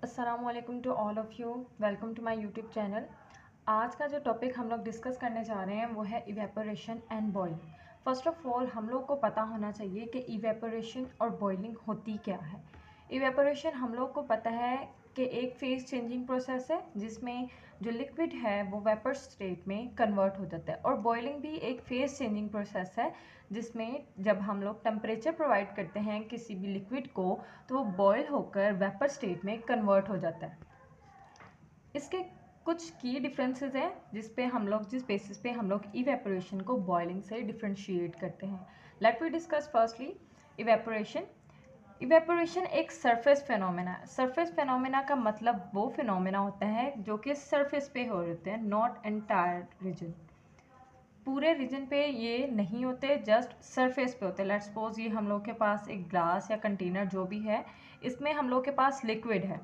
अस्सलामुअलैकुम to all of you. Welcome to my YouTube channel. आज का जो टॉपिक हम लोग डिस्कस करने जा रहे हैं वो है evaporation and boiling. First of all हम लोग को पता होना चाहिए कि इवेपोरेशन और बॉइलिंग होती क्या है। इवेपोरेशन हम लोग को पता है कि एक फेज़ चेंजिंग प्रोसेस है जिसमें जो लिक्विड है वो वेपर स्टेट में कन्वर्ट हो जाता है, और बॉइलिंग भी एक फेज़ चेंजिंग प्रोसेस है जिसमें जब हम लोग टेम्परेचर प्रोवाइड करते हैं किसी भी लिक्विड को तो वो बॉयल होकर वेपर स्टेट में कन्वर्ट हो जाता है। इसके कुछ की डिफरेंसेस हैं जिस बेसिस पे हम लोग इवेपोरेशन को बॉइलिंग से डिफ्रेंशिएट करते हैं। Let we discuss firstly evaporation. Evaporation एक सरफेस फिनोमेना है। सरफेस फिनोमेना का मतलब वो फिनोमेना होता है जो कि सरफेस पे हो रहे हैं, नॉट एंटायर रीजन। पूरे रीजन पे ये नहीं होते, जस्ट सरफेस पे होते। लेट्स सपोज ये हम लोग के पास एक ग्लास या कंटेनर जो भी है, इसमें हम लोग के पास लिक्विड है,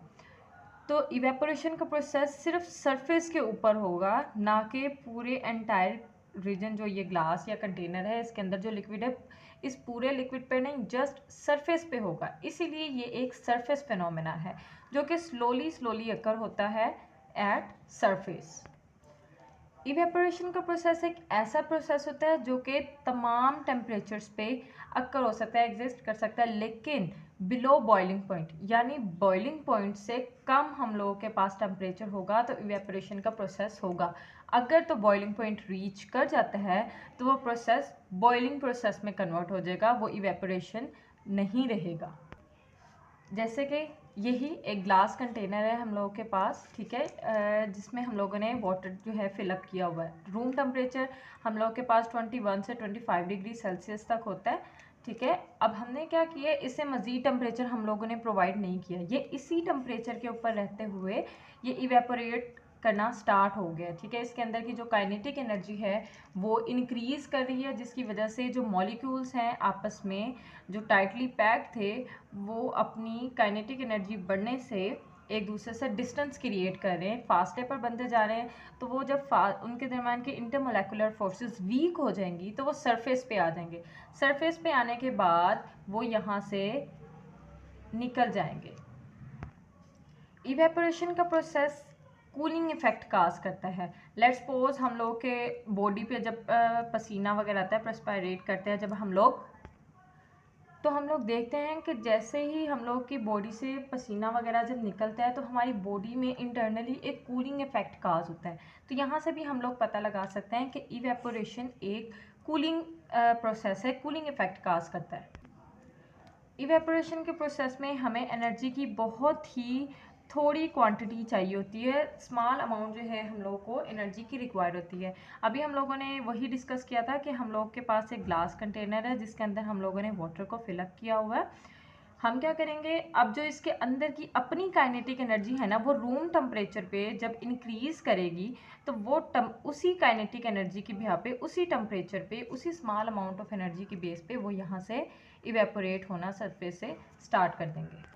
तो इवेपोरेशन का प्रोसेस सिर्फ सरफेस के ऊपर होगा, ना कि पूरे एंटायर रीजन जो ये ग्लास या कंटेनर है इसके अंदर जो लिक्विड है इस पूरे लिक्विड पे नहीं, जस्ट सरफेस पे होगा। इसीलिए ये एक सरफेस फिनोमेना है जो कि स्लोली स्लोली अकर होता है एट सरफेस। इवेपोरेशन का प्रोसेस एक ऐसा प्रोसेस होता है जो कि तमाम टेम्परेचर्स पे अक्कर हो सकता है, एग्जिस्ट कर सकता है, लेकिन बिलो बॉइलिंग पॉइंट यानी बॉइलिंग पॉइंट से कम हम लोगों के पास टेम्परेचर होगा तो इवेपोरेशन का प्रोसेस होगा। अगर तो बॉइलिंग पॉइंट रीच कर जाता है तो वो प्रोसेस बॉइलिंग प्रोसेस में कन्वर्ट हो जाएगा, वो इवेपोरेशन नहीं रहेगा। जैसे कि यही एक ग्लास कंटेनर है हम लोगों के पास, ठीक है, जिसमें हम लोगों ने वाटर जो है फिलअप किया हुआ है। रूम टेम्परेचर हम लोगों के पास 21 से 25 डिग्री सेल्सियस तक होता है, ठीक है। अब हमने क्या किया, इससे मज़ीद टेम्परेचर हम लोगों ने प्रोवाइड नहीं किया, ये इसी टेम्परेचर के ऊपर रहते हुए ये इवेपोरेट करना स्टार्ट हो गया, ठीक है। इसके अंदर की जो काइनेटिक एनर्जी है वो इंक्रीज़ कर रही है, जिसकी वजह से जो मॉलिक्यूल्स हैं आपस में जो टाइटली पैक्ड थे वो अपनी काइनेटिक एनर्जी बढ़ने से एक दूसरे से डिस्टेंस क्रिएट कर रहे हैं, फासले पर बनते जा रहे हैं। तो वो जब उनके दरम्यान की इंटरमोलेकुलर फोर्सेस वीक हो जाएंगी तो वो सरफेस पे आ जाएंगे। सरफेस पे आने के बाद वो यहाँ से निकल जाएंगे। इवेपोरेशन का प्रोसेस कूलिंग इफेक्ट काज करता है। लेट्स सपोज हम लोग के बॉडी पे जब पसीना वगैरह आता है, परस्पायरेट करते हैं जब हम लोग, तो हम लोग देखते हैं कि जैसे ही हम लोग की बॉडी से पसीना वगैरह जब निकलता है तो हमारी बॉडी में इंटरनली एक कूलिंग इफेक्ट काज होता है। तो यहाँ से भी हम लोग पता लगा सकते हैं कि इवेपोरेशन एक कूलिंग प्रोसेस है, कूलिंग इफेक्ट काज करता है। इवेपोरेशन के प्रोसेस में हमें एनर्जी की बहुत ही थोड़ी क्वांटिटी चाहिए होती है, स्मॉल अमाउंट जो है हम लोगों को एनर्जी की रिक्वायर्ड होती है। अभी हम लोगों ने वही डिस्कस किया था कि हम लोग के पास एक ग्लास कंटेनर है जिसके अंदर हम लोगों ने वाटर को फिलअप किया हुआ है। हम क्या करेंगे, अब जो इसके अंदर की अपनी काइनेटिक एनर्जी है ना, वो रूम टेम्परेचर पे जब इंक्रीज करेगी तो वो उसी काइनेटिक एनर्जी की बिहा पे, उसी टेम्परेचर पे, उसी स्मॉल अमाउंट ऑफ एनर्जी की बेस पे वो यहाँ से इवेपोरेट होना सरफेस से स्टार्ट कर देंगे।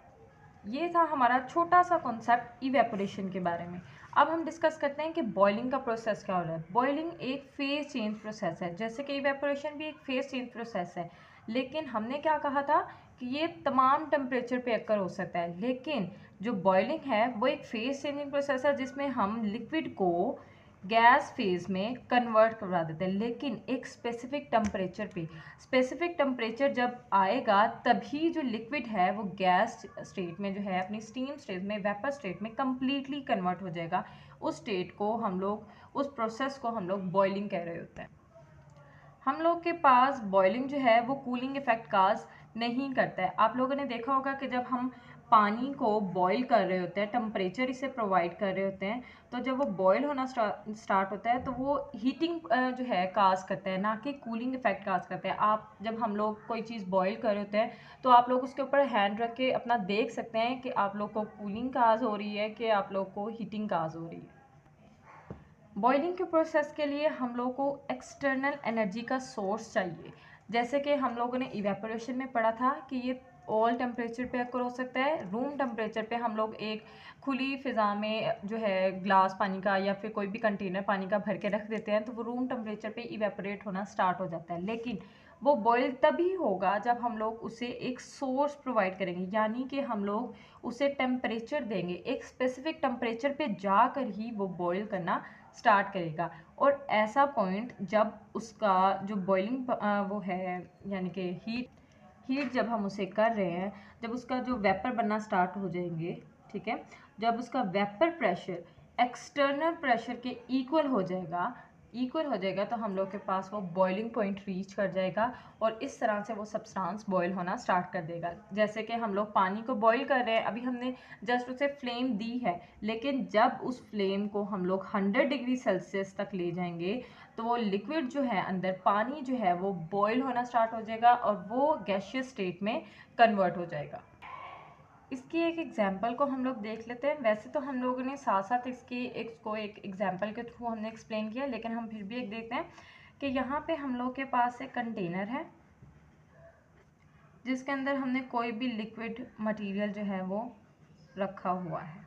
ये था हमारा छोटा सा कॉन्सेप्ट इवेपोरेशन के बारे में। अब हम डिस्कस करते हैं कि बॉइलिंग का प्रोसेस क्या हो रहा है। बॉइलिंग एक फेज चेंज प्रोसेस है, जैसे कि इवेपोरेशन भी एक फेज चेंज प्रोसेस है, लेकिन हमने क्या कहा था कि ये तमाम टेम्परेचर पे अक्कर हो सकता है। लेकिन जो बॉइलिंग है वो एक फेज चेंजिंग प्रोसेस है जिसमें हम लिक्विड को गैस फेज में कन्वर्ट करवा देते हैं, लेकिन एक स्पेसिफिक टेम्परेचर पे। स्पेसिफिक टेम्परेचर जब आएगा तभी जो लिक्विड है वो गैस स्टेट में जो है अपनी स्टीम स्टेट में, वेपर स्टेट में कम्प्लीटली कन्वर्ट हो जाएगा। उस स्टेट को हम लोग, उस प्रोसेस को हम लोग बॉइलिंग कह रहे होते हैं। हम लोग के पास बॉइलिंग जो है वो कूलिंग इफेक्ट काज नहीं करता है। आप लोगों ने देखा होगा कि जब हम पानी को बॉईल कर रहे होते हैं, टेम्परेचर इसे प्रोवाइड कर रहे होते हैं, तो जब वो बॉईल होना स्टार्ट होता है तो वो हीटिंग जो है काज करता है, ना कि कूलिंग इफेक्ट काज करता है। आप जब हम लोग कोई चीज़ बॉईल कर रहे होते हैं तो आप लोग उसके ऊपर हैंड रख के अपना देख सकते हैं कि आप लोग को कूलिंग काज हो रही है कि आप लोग को हीटिंग काज हो रही है। बॉइलिंग के प्रोसेस के लिए हम लोग को एक्सटर्नल एनर्जी का सोर्स चाहिए। जैसे कि हम लोगों ने इवेपोरेशन में पढ़ा था कि ये ऑल टेम्परेचर पे अक्कर हो सकता है। रूम टेम्परेचर पे हम लोग एक खुली फ़िज़ा में जो है ग्लास पानी का या फिर कोई भी कंटेनर पानी का भर के रख देते हैं तो वो रूम टेम्परेचर पे इवेपोरेट होना स्टार्ट हो जाता है। लेकिन वो बॉयल तभी होगा जब हम लोग उसे एक सोर्स प्रोवाइड करेंगे, यानी कि हम लोग उसे टेम्परेचर देंगे, एक स्पेसिफिक टेम्परेचर पे जाकर ही वो बॉयल करना स्टार्ट करेगा। और ऐसा पॉइंट जब उसका जो बॉइलिंग वो है, यानी कि हीट जब हम उसे कर रहे हैं, जब उसका जो वेपर बनना स्टार्ट हो जाएंगे, ठीक है, जब उसका वेपर प्रेशर एक्सटर्नल प्रेशर के इक्वल हो जाएगा तो हम लोग के पास वो बॉइलिंग पॉइंट रीच कर जाएगा और इस तरह से वो सब्सटेंस बॉयल होना स्टार्ट कर देगा। जैसे कि हम लोग पानी को बॉईल कर रहे हैं, अभी हमने जस्ट उसे फ्लेम दी है, लेकिन जब उस फ्लेम को हम लोग 100 डिग्री सेल्सियस तक ले जाएंगे तो वो लिक्विड जो है अंदर पानी जो है वो बॉयल होना स्टार्ट हो जाएगा और वो गैसियस स्टेट में कन्वर्ट हो जाएगा। इसकी एक एग्जांपल को हम लोग देख लेते हैं। वैसे तो हम लोगों ने साथ साथ इसकी एक एग्जांपल के थ्रू हमने एक्सप्लेन किया, लेकिन हम फिर भी एक देखते हैं कि यहाँ पे हम लोग के पास एक कंटेनर है जिसके अंदर हमने कोई भी लिक्विड मटेरियल जो है वो रखा हुआ है।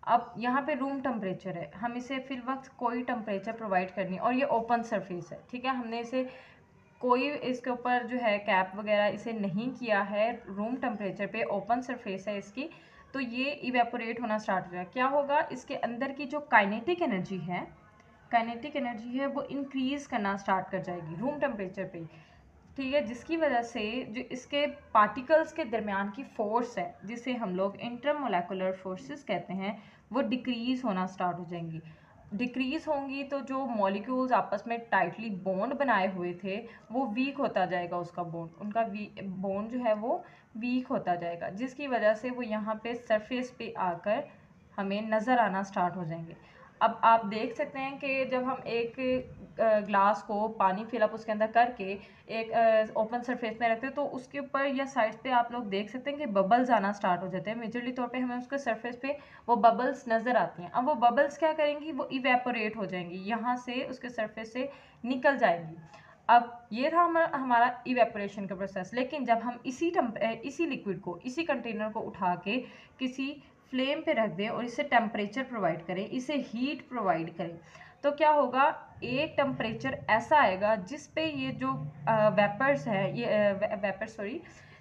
अब यहाँ पे रूम टेम्परेचर है, हम इसे फिल वक्त कोई टेम्परेचर प्रोवाइड करनी, और ये ओपन सरफेस है, ठीक है, हमने इसे कोई इसके ऊपर जो है कैप वगैरह इसे नहीं किया है, रूम टेम्परेचर पे ओपन सरफेस है इसकी, तो ये इवेपोरेट होना स्टार्ट हो जाएगा। क्या होगा, इसके अंदर की जो काइनेटिक एनर्जी है वो इंक्रीज़ करना स्टार्ट कर जाएगी रूम टेम्परेचर पे, ठीक है, जिसकी वजह से जो इसके पार्टिकल्स के दरमियान की फोर्स है, जिसे हम लोग इंटरमोलेकुलर फोर्सेस कहते हैं, वो डिक्रीज़ होना स्टार्ट हो जाएंगी। डिक्रीज़ होंगी तो जो मॉलिक्यूल्स आपस में टाइटली बॉन्ड बनाए हुए थे वो वीक होता जाएगा, उसका बॉन्ड, उनका बॉन्ड जो है वो वीक होता जाएगा, जिसकी वजह से वो यहाँ पे सरफेस पे आकर हमें नज़र आना स्टार्ट हो जाएंगे। अब आप देख सकते हैं कि जब हम एक ग्लास को पानी फिलअप उसके अंदर करके एक ओपन सरफेस में रखते हैं तो उसके ऊपर या साइड पे आप लोग देख सकते हैं कि बबल्स आना स्टार्ट हो जाते हैं। मेजरली तौर पे हमें उसके सरफेस पे वो बबल्स नज़र आती हैं। अब वो बबल्स क्या करेंगी, वो इवेपोरेट हो जाएंगी, यहाँ से उसके सरफेस से निकल जाएंगी। अब ये था हमारा इवेपोरेशन का प्रोसेस। लेकिन जब हम इसी लिक्विड को, इसी कंटेनर को उठा के किसी फ्लेम पे रख दें और इसे टेम्परेचर प्रोवाइड करें, इसे हीट प्रोवाइड करें, तो क्या होगा, एक टेम्परेचर ऐसा आएगा जिस पे ये जो वेपर्स है,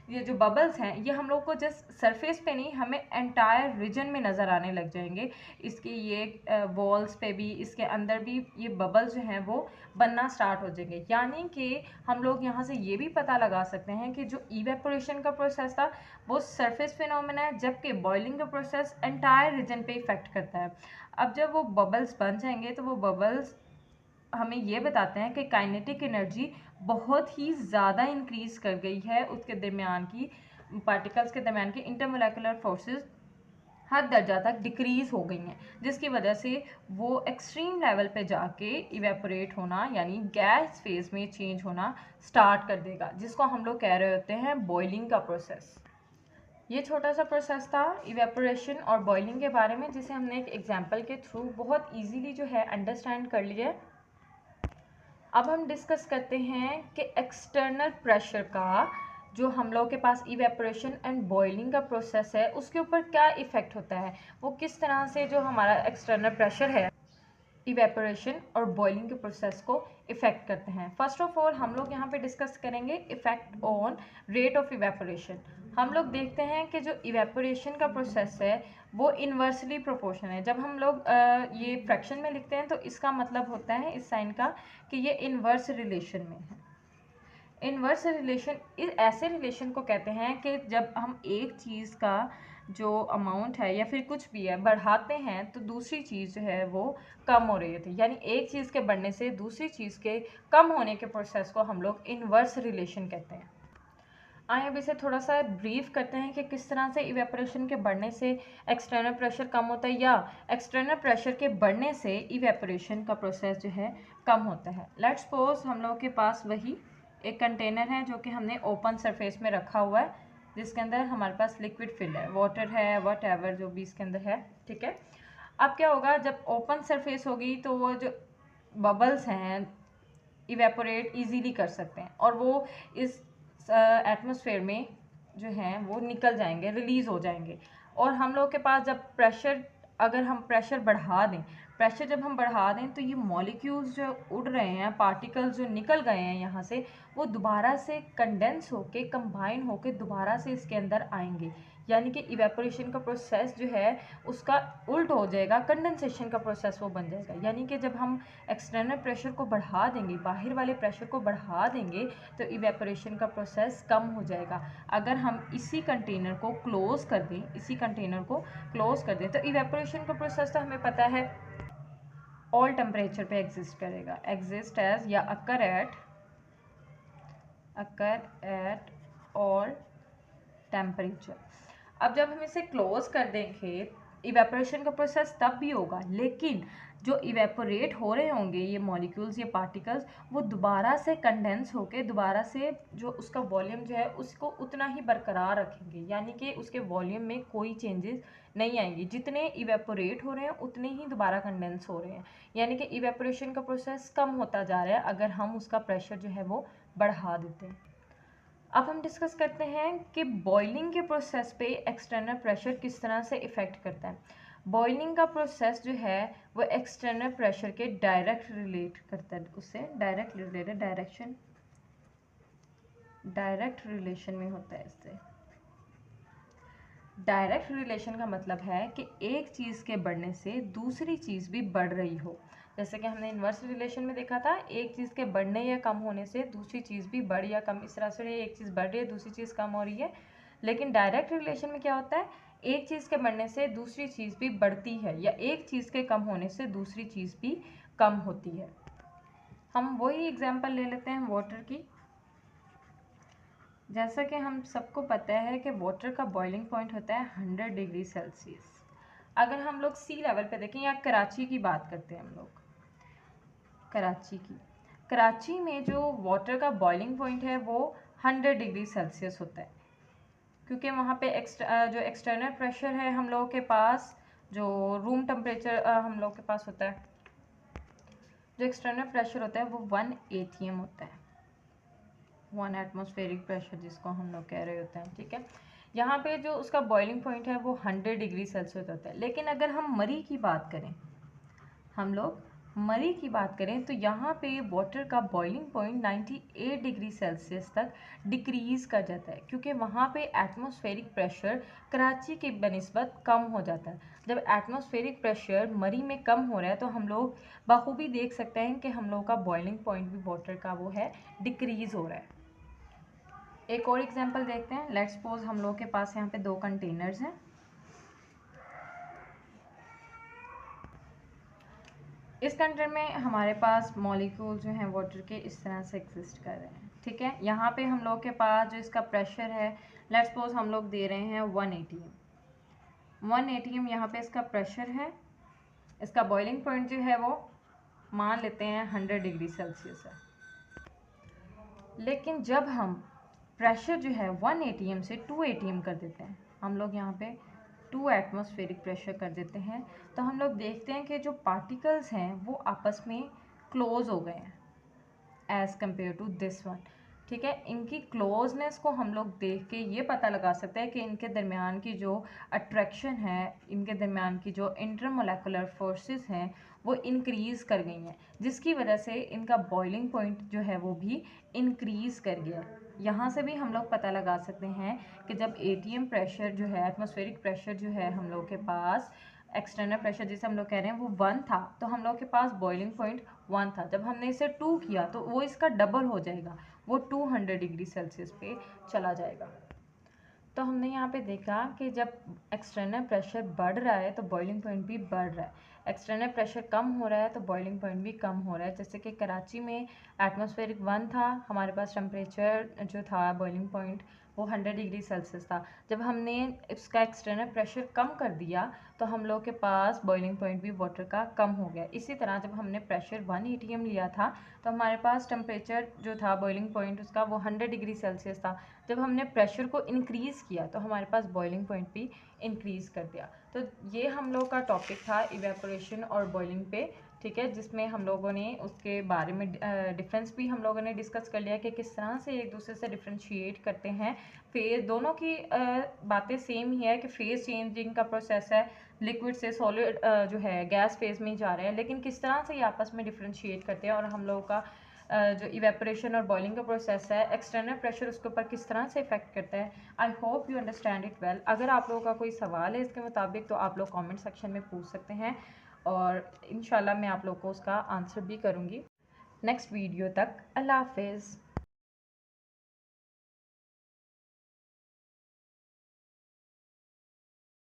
ये जो बबल्स हैं, ये हम लोग को जस्ट सरफेस पे नहीं, हमें एंटायर रीजन में नज़र आने लग जाएंगे। इसके ये वॉल्स पे भी, इसके अंदर भी ये बबल्स जो हैं वो बनना स्टार्ट हो जाएंगे। यानी कि हम लोग यहाँ से ये भी पता लगा सकते हैं कि जो इवेपोरेशन का प्रोसेस था वो सरफेस फिनोमेना है, जबकि बॉइलिंग का प्रोसेस एंटायर रीजन पे इफेक्ट करता है। अब जब वो बबल्स बन जाएंगे तो वो बबल्स हमें ये बताते हैं कि काइनेटिक एनर्जी बहुत ही ज़्यादा इंक्रीज़ कर गई है, उसके दरमियान की पार्टिकल्स के दरमियान की इंटरमोलेकुलर फोर्सेस हद दर्जा तक डिक्रीज़ हो गई हैं, जिसकी वजह से वो एक्सट्रीम लेवल पे जाके इवेपोरेट होना, यानी गैस फेज में चेंज होना स्टार्ट कर देगा, जिसको हम लोग कह रहे होते हैं बॉइलिंग का प्रोसेस। ये छोटा सा प्रोसेस था इवेपोरेशन और बॉइलिंग के बारे में, जिसे हमने एक एग्जांपल के थ्रू बहुत इजीली जो है अंडरस्टैंड कर लिया। अब हम डिस्कस करते हैं कि एक्सटर्नल प्रेशर का जो हम लोग के पास इवेपोरेशन एंड बॉइलिंग का प्रोसेस है उसके ऊपर क्या इफ़ेक्ट होता है, वो किस तरह से जो हमारा एक्सटर्नल प्रेशर है इवेपोरेशन और बॉइलिंग के प्रोसेस को इफ़ेक्ट करते हैं। फर्स्ट ऑफ ऑल हम लोग यहाँ पे डिस्कस करेंगे effect on rate of evaporation. हम लोग देखते हैं कि जो इवेपोरेशन का प्रोसेस है वो इन्वर्सली प्रोपोर्शनल है। जब हम लोग ये फ्रैक्शन में लिखते हैं तो इसका मतलब होता है इस साइन का कि ये इन्वर्स रिलेशन में है। इन्वर्स रिलेशन ऐसे रिलेशन को कहते हैं कि जब हम एक चीज़ का जो अमाउंट है या फिर कुछ भी है बढ़ाते हैं तो दूसरी चीज़ जो है वो कम हो रही होती है, यानी एक चीज़ के बढ़ने से दूसरी चीज़ के कम होने के प्रोसेस को हम लोग इन्वर्स रिलेशन कहते हैं। आइए अब इसे थोड़ा सा ब्रीफ करते हैं कि किस तरह से इवेपोरेशन के बढ़ने से एक्सटर्नल प्रेशर कम होता है या एक्सटर्नल प्रेशर के बढ़ने से इवेपोरेशन का प्रोसेस जो है कम होता है। लेट्स सपोज हम लोग के पास वही एक कंटेनर है जो कि हमने ओपन सरफेस में रखा हुआ है, जिसके अंदर हमारे पास लिक्विड फिल है, वाटर है, वट एवर जो भी इसके अंदर है, ठीक है। अब क्या होगा, जब ओपन सरफेस होगी तो वो जो बबल्स हैं इवेपोरेट इजीली कर सकते हैं और वो इस एटमॉस्फेयर में जो हैं वो निकल जाएंगे, रिलीज़ हो जाएंगे। और हम लोग के पास जब प्रेशर, अगर हम प्रेशर बढ़ा दें, प्रेशर जब हम बढ़ा दें तो ये मॉलिक्यूल्स जो उड़ रहे हैं, पार्टिकल्स जो निकल गए हैं यहाँ से, वो दोबारा से कंडेंस होके कंबाइन होके दोबारा से इसके अंदर आएंगे। यानी कि इवेपोरेशन का प्रोसेस जो है उसका उल्ट हो जाएगा, कंडेंसेशन का प्रोसेस वो बन जाएगा। यानी कि जब हम एक्सटर्नल प्रेशर को बढ़ा देंगे, बाहर वाले प्रेशर को बढ़ा देंगे, तो इवेपोरेशन का प्रोसेस कम हो जाएगा। अगर हम इसी कंटेनर को क्लोज कर दें, तो इवेपोरेशन का प्रोसेस तो हमें पता है ऑल टेम्परेचर पे एग्जिस्ट करेगा, एग्जिस्ट एज या अकर एट ऑल टेम्परेचर। अब जब हम इसे क्लोज कर देंगे, इवेपोरेशन का प्रोसेस तब भी होगा, लेकिन जो इवेपोरेट हो रहे होंगे ये मॉलिक्यूल्स, ये पार्टिकल्स, वो दोबारा से कंडेंस होके दोबारा से जो उसका वॉल्यूम जो है उसको उतना ही बरकरार रखेंगे। यानी कि उसके वॉल्यूम में कोई चेंजेस नहीं आएंगे, जितने इवेपोरेट हो रहे हैं उतने ही दोबारा कंडेंस हो रहे हैं। यानी कि इवेपोरेशन का प्रोसेस कम होता जा रहा है अगर हम उसका प्रेशर जो है वो बढ़ा देते हैं। अब हम डिस्कस करते हैं कि बॉइलिंग के प्रोसेस पे एक्सटर्नल प्रेशर किस तरह से इफ़ेक्ट करता है। बॉइलिंग का प्रोसेस जो है वो एक्सटर्नल प्रेशर के डायरेक्ट रिलेट करता है, उससे डायरेक्ट रिलेटेड, डायरेक्ट रिलेशन में होता है। इससे डायरेक्ट रिलेशन का मतलब है कि एक चीज़ के बढ़ने से दूसरी चीज़ भी बढ़ रही हो। जैसे कि हमने इन्वर्स रिलेशन में देखा था, एक चीज़ के बढ़ने या कम होने से दूसरी चीज़ भी बढ़ या कम, इस तरह से एक चीज़ बढ़ रही है दूसरी चीज़ कम हो रही है। लेकिन डायरेक्ट रिलेशन में क्या होता है, एक चीज़ के बढ़ने से दूसरी चीज़ भी बढ़ती है, या एक चीज़ के कम होने से दूसरी चीज़ भी कम होती है। हम वही एग्जाम्पल ले लेते हैं वाटर की। जैसा कि हम सबको पता है कि वाटर का बॉइलिंग पॉइंट होता है 100 डिग्री सेल्सियस। अगर हम लोग सी लेवल पे देखें, या कराची की बात करते हैं हम लोग, कराची में जो वाटर का बॉइलिंग पॉइंट है वो 100 डिग्री सेल्सियस होता है, क्योंकि वहाँ पे जो एक्सटर्नल प्रेशर है हम लोगों के पास, जो रूम टेम्परेचर हम लोगों के पास होता है, जो एक्सटर्नल प्रेशर होता है वो 1 ATM होता है, 1 एटमॉस्फेरिक प्रेशर जिसको हम लोग कह रहे होते हैं। ठीक है, यहाँ पे जो उसका बॉइलिंग पॉइंट है वो 100 डिग्री सेल्सियस होता है। लेकिन अगर हम मरी की बात करें, तो यहाँ पे वाटर का बॉइलिंग पॉइंट 98 डिग्री सेल्सियस तक डिक्रीज़ कर जाता है, क्योंकि वहाँ पे एटमॉस्फेरिक प्रेशर कराची के बनिस्बत कम हो जाता है। जब एटमॉस्फेरिक प्रेशर मरी में कम हो रहा है तो हम लोग बखूबी देख सकते हैं कि हम लोग का बॉइलिंग पॉइंट भी वाटर का वो है डिक्रीज़ हो रहा है। एक और एग्जांपल देखते हैं। लेट्स सपोज हम लोग के पास यहाँ पे 2 कंटेनर्स हैं। इस कंटेनर में हमारे पास मॉलिक्यूल जो हैं वाटर के इस तरह से एग्जिस्ट कर रहे हैं। ठीक है, यहाँ पे हम लोग के पास जो इसका प्रेशर है, लेट्स सपोज हम लोग दे रहे हैं 1 ATM। 1 ATM यहाँ पे इसका प्रेशर है। इसका बॉइलिंग पॉइंट जो है वो मान लेते हैं 100 डिग्री सेल्सियस है। लेकिन जब हम प्रेशर जो है 1 ATM से 2 ATM कर देते हैं, हम लोग यहाँ पे 2 एटमॉस्फेरिक प्रेशर कर देते हैं, तो हम लोग देखते हैं कि जो पार्टिकल्स हैं वो आपस में क्लोज हो गए हैं as compare to this one. ठीक है, इनकी क्लोजनेस को हम लोग देख के ये पता लगा सकते हैं कि इनके दरमियान की जो अट्रैक्शन है, इनके दरमियान की जो इंटरमोलेकुलर फोर्सेस हैं वो इंक्रीज़ कर गई हैं, जिसकी वजह से इनका बॉइलिंग पॉइंट जो है वो भी इंक्रीज़ कर गया। यहाँ से भी हम लोग पता लगा सकते हैं कि जब ATM प्रेशर जो है, एटमॉस्फेरिक प्रेशर जो है हम लोग के पास, एक्सटर्नल प्रेशर जिसे हम लोग कह रहे हैं वो 1 था, तो हम लोग के पास बॉइलिंग पॉइंट 1 था। जब हमने इसे 2 किया तो वो इसका डबल हो जाएगा, वो 200 डिग्री सेल्सियस पे चला जाएगा। तो हमने यहाँ पे देखा कि जब एक्सटर्नल प्रेशर बढ़ रहा है तो बॉइलिंग पॉइंट भी बढ़ रहा है, एक्सटर्नल प्रेशर कम हो रहा है तो बॉइलिंग पॉइंट भी कम हो रहा है। जैसे कि कराची में एटमॉस्फेरिक 1 था, हमारे पास टेम्परेचर जो था बॉइलिंग पॉइंट वो 100 डिग्री सेल्सियस था। जब हमने इसका एक्सटर्नल प्रेशर कम कर दिया तो हम लोग के पास बॉइलिंग पॉइंट भी वाटर का कम हो गया। इसी तरह जब हमने प्रेशर 1 ATM लिया था तो हमारे पास टेम्परेचर जो था बॉइलिंग पॉइंट उसका वो 100 डिग्री सेल्सियस था। जब हमने प्रेशर को इंक्रीज़ किया तो हमारे पास बॉइलिंग पॉइंट भी इंक्रीज़ कर दिया। तो ये हम लोग का टॉपिक था इवेपोरेशन और बॉइलिंग पे। ठीक है, जिसमें हम लोगों ने उसके बारे में डिफरेंस भी हम लोगों ने डिस्कस कर लिया कि किस तरह से एक दूसरे से डिफ्रेंशिएट करते हैं। फेज दोनों की बातें सेम ही है कि फेज चेंजिंग का प्रोसेस है, लिक्विड से सॉलिड जो है गैस फेज में ही जा रहे हैं, लेकिन किस तरह से ये आपस में डिफ्रेंशिएट करते हैं और हम लोगों का जो इवेपोरेशन और बॉइलिंग का प्रोसेस है, एक्सटर्नल प्रेशर उसके ऊपर किस तरह से इफेक्ट करता है। I hope you understand it well. अगर आप लोगों का कोई सवाल है इसके मुताबिक तो आप लोग कमेंट सेक्शन में पूछ सकते हैं और इंशाल्लाह मैं आप लोग को उसका आंसर भी करूँगी। नेक्स्ट वीडियो तक अल्लाह हाफिज़।